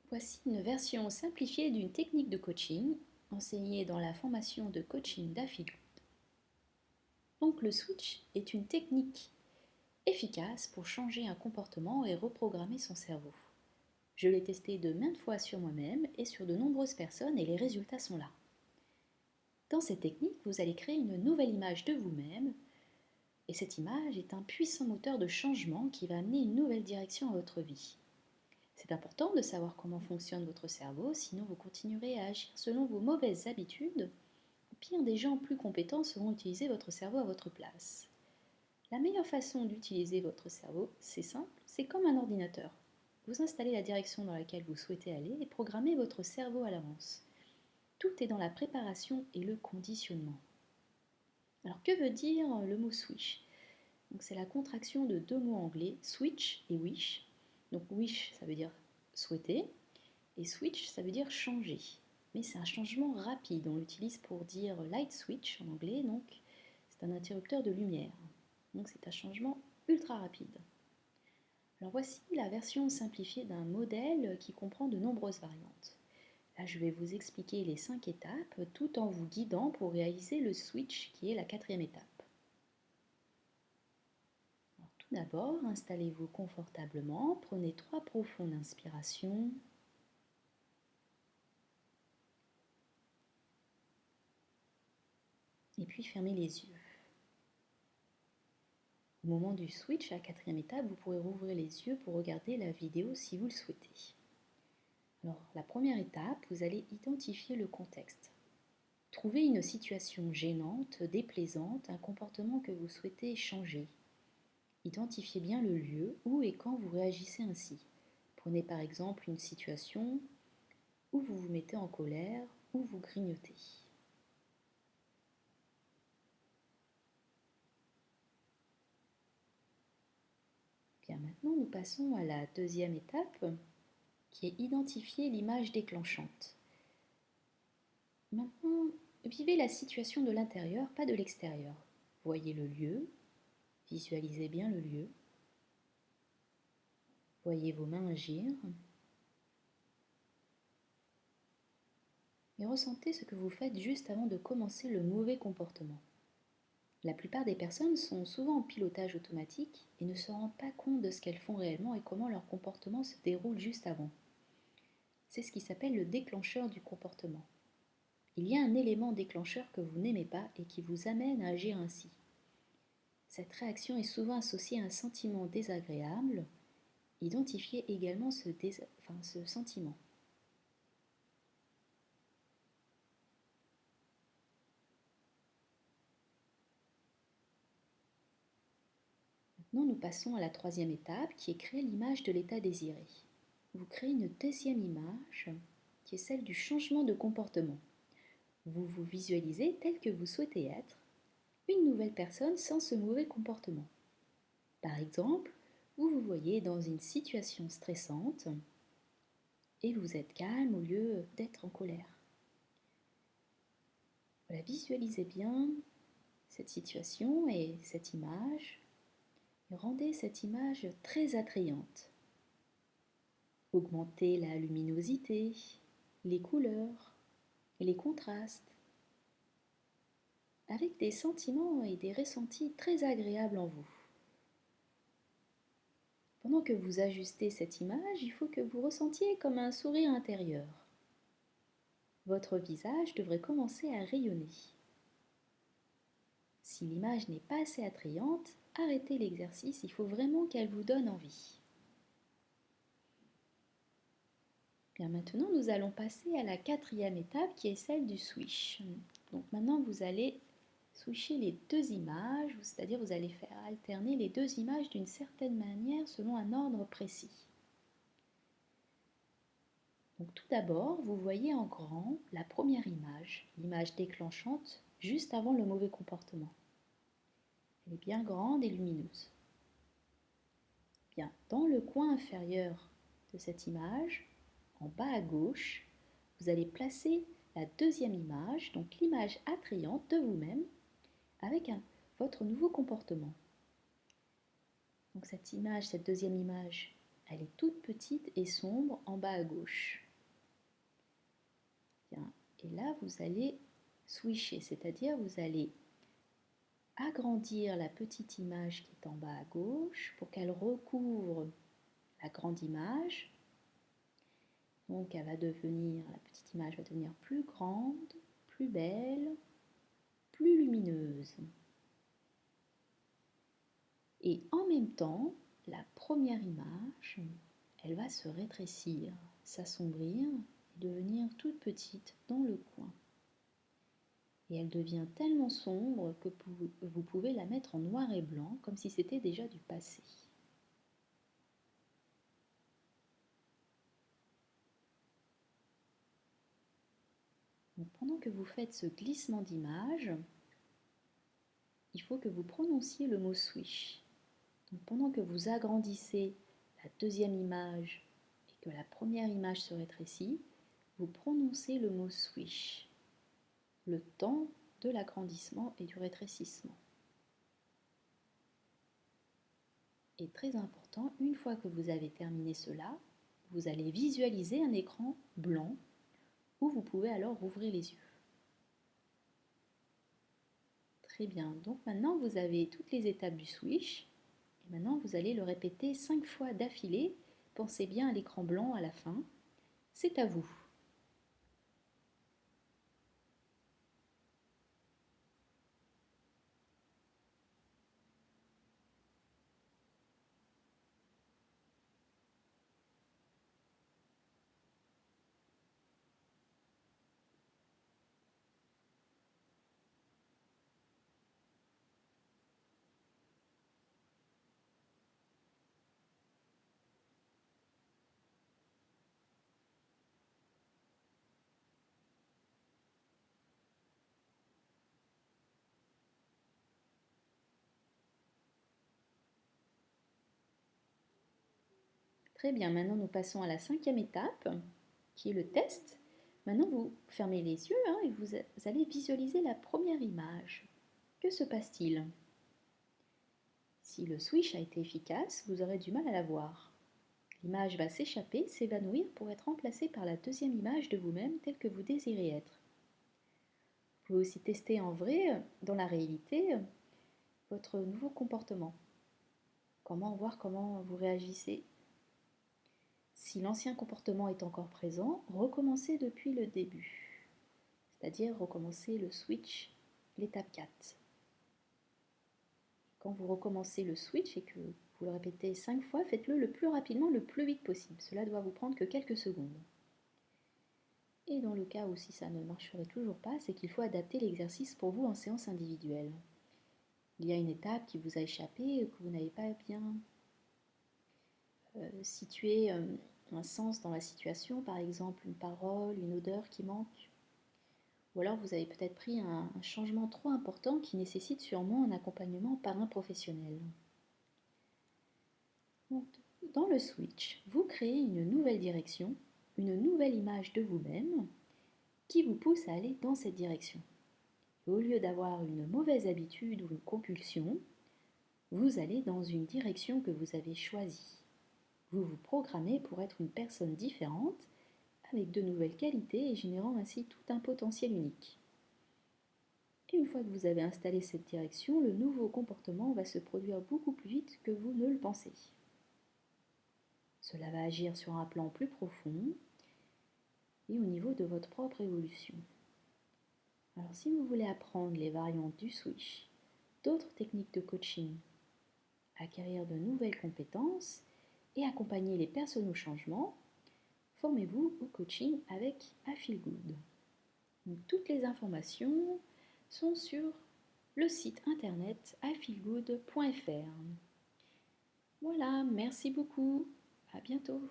Voici une version simplifiée d'une technique de coaching enseignée dans la formation de coaching d'Affiliate. Donc le switch est une technique efficace pour changer un comportement et reprogrammer son cerveau. Je l'ai testé de maintes fois sur moi-même et sur de nombreuses personnes et les résultats sont là. Dans cette technique, vous allez créer une nouvelle image de vous-même et cette image est un puissant moteur de changement qui va amener une nouvelle direction à votre vie. C'est important de savoir comment fonctionne votre cerveau, sinon vous continuerez à agir selon vos mauvaises habitudes. Au pire, des gens plus compétents sauront utiliser votre cerveau à votre place. La meilleure façon d'utiliser votre cerveau, c'est simple, c'est comme un ordinateur. Vous installez la direction dans laquelle vous souhaitez aller et programmez votre cerveau à l'avance. Tout est dans la préparation et le conditionnement. Alors que veut dire le mot switch? Donc, c'est la contraction de deux mots anglais, switch et wish. Donc wish, ça veut dire souhaiter, et switch, ça veut dire changer. Mais c'est un changement rapide, on l'utilise pour dire light switch en anglais, donc c'est un interrupteur de lumière. Donc c'est un changement ultra rapide. Alors voici la version simplifiée d'un modèle qui comprend de nombreuses variantes. Là, je vais vous expliquer les 5 étapes tout en vous guidant pour réaliser le switch qui est la 4e étape. Alors, tout d'abord, installez-vous confortablement, prenez 3 profondes inspirations. Et puis fermez les yeux. Au moment du switch, à la 4e étape, vous pourrez rouvrir les yeux pour regarder la vidéo si vous le souhaitez. Alors, la première étape, vous allez identifier le contexte. Trouvez une situation gênante, déplaisante, un comportement que vous souhaitez changer. Identifiez bien le lieu où et quand vous réagissez ainsi. Prenez par exemple une situation où vous vous mettez en colère ou vous grignotez. Bien, maintenant nous passons à la 2e étape qui est identifier l'image déclenchante. Maintenant, vivez la situation de l'intérieur, pas de l'extérieur. Voyez le lieu, visualisez bien le lieu. Voyez vos mains agir. Et ressentez ce que vous faites juste avant de commencer le mauvais comportement. La plupart des personnes sont souvent en pilotage automatique et ne se rendent pas compte de ce qu'elles font réellement et comment leur comportement se déroule juste avant. C'est ce qui s'appelle le déclencheur du comportement. Il y a un élément déclencheur que vous n'aimez pas et qui vous amène à agir ainsi. Cette réaction est souvent associée à un sentiment désagréable. Identifiez également ce sentiment. Maintenant, nous passons à la 3e étape qui est créer l'image de l'état désiré. Vous créez une 2e image qui est celle du changement de comportement. Vous vous visualisez tel que vous souhaitez être, une nouvelle personne sans ce mauvais comportement. Par exemple, vous vous voyez dans une situation stressante et vous êtes calme au lieu d'être en colère. Voilà, visualisez bien cette situation et cette image et rendez cette image très attrayante. Augmentez la luminosité, les couleurs et les contrastes avec des sentiments et des ressentis très agréables en vous. Pendant que vous ajustez cette image, il faut que vous ressentiez comme un sourire intérieur. Votre visage devrait commencer à rayonner. Si l'image n'est pas assez attrayante, arrêtez l'exercice, il faut vraiment qu'elle vous donne envie. Bien, maintenant, nous allons passer à la 4e étape qui est celle du switch. Donc maintenant, vous allez switcher les 2 images, c'est-à-dire vous allez faire alterner les 2 images d'une certaine manière selon un ordre précis. Donc tout d'abord, vous voyez en grand la première image, l'image déclenchante juste avant le mauvais comportement. Elle est bien grande et lumineuse. Bien, dans le coin inférieur de cette image, en bas à gauche, vous allez placer la 2e image, donc l'image attrayante de vous-même, avec votre nouveau comportement. Donc cette image, cette 2e image, Elle est toute petite et sombre en bas à gauche. Bien. Et là, vous allez switcher, c'est-à-dire vous allez agrandir la petite image qui est en bas à gauche pour qu'elle recouvre la grande image. Donc la petite image va devenir plus grande, plus belle, plus lumineuse. Et en même temps, la première image, elle va se rétrécir, s'assombrir et devenir toute petite dans le coin. Et elle devient tellement sombre que vous pouvez la mettre en noir et blanc, comme si c'était déjà du passé. Donc, pendant que vous faites ce glissement d'image, il faut que vous prononciez le mot swish. Donc, pendant que vous agrandissez la deuxième image et que la première image se rétrécit, vous prononcez le mot swish, le temps de l'agrandissement et du rétrécissement. Et très important, une fois que vous avez terminé cela, vous allez visualiser un écran blanc où vous pouvez alors rouvrir les yeux. Très bien, donc maintenant vous avez toutes les étapes du swish. Et maintenant vous allez le répéter 5 fois d'affilée. Pensez bien à l'écran blanc à la fin. C'est à vous. Très bien, maintenant nous passons à la 5e étape, qui est le test. Maintenant vous fermez les yeux et vous allez visualiser la première image. Que se passe-t-il? Si le swish a été efficace, vous aurez du mal à la voir. L'image va s'échapper, s'évanouir pour être remplacée par la deuxième image de vous-même telle que vous désirez être. Vous pouvez aussi tester en vrai, dans la réalité, votre nouveau comportement. Voir comment vous réagissez. Si l'ancien comportement est encore présent, recommencez depuis le début, c'est-à-dire recommencer le switch, l'étape 4. Quand vous recommencez le switch et que vous le répétez 5 fois, faites-le le plus rapidement, le plus vite possible. Cela doit vous prendre que quelques secondes. Et dans le cas où si ça ne marcherait toujours pas, c'est qu'il faut adapter l'exercice pour vous en séance individuelle. Il y a une étape qui vous a échappé, que vous n'avez pas bien situé un sens dans la situation, par exemple une parole, une odeur qui manque. Ou alors vous avez peut-être pris un changement trop important qui nécessite sûrement un accompagnement par un professionnel. Donc, dans le switch, vous créez une nouvelle direction, une nouvelle image de vous-même qui vous pousse à aller dans cette direction. Et au lieu d'avoir une mauvaise habitude ou une compulsion, vous allez dans une direction que vous avez choisie. Vous vous programmez pour être une personne différente, avec de nouvelles qualités et générant ainsi tout un potentiel unique. Et une fois que vous avez installé cette direction, le nouveau comportement va se produire beaucoup plus vite que vous ne le pensez. Cela va agir sur un plan plus profond et au niveau de votre propre évolution. Alors si vous voulez apprendre les variantes du switch, d'autres techniques de coaching, acquérir de nouvelles compétences et accompagner les personnes au changement, formez-vous au coaching avec I Feel Good. Donc, toutes les informations sont sur le site internet ifeelgood.fr. Voilà, merci beaucoup. À bientôt.